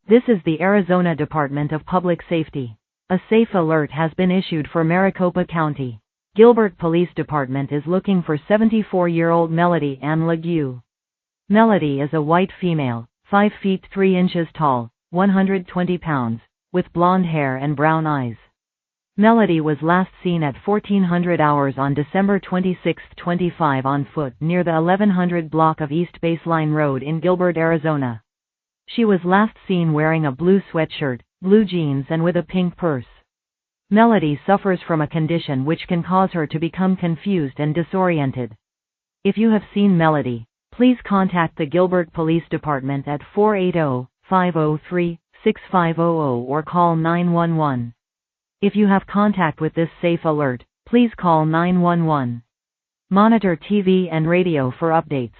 This is the Arizona Department of Public Safety. A safe alert has been issued for Maricopa County. Gilbert Police Department is looking for 74-year-old Melody Ann Legue. Melody is a white female, 5 feet 3 inches tall, 120 pounds, with blonde hair and brown eyes. Melody was last seen at 1400 hours on December 26, 25 on foot near the 1100 block of East Baseline Road in Gilbert, Arizona. She was last seen wearing a blue sweatshirt, blue jeans and with a pink purse. Melody suffers from a condition which can cause her to become confused and disoriented. If you have seen Melody, please contact the Gilbert Police Department at 480-503-6500 or call 911. If you have contact with this safe alert, please call 911. Monitor TV and radio for updates.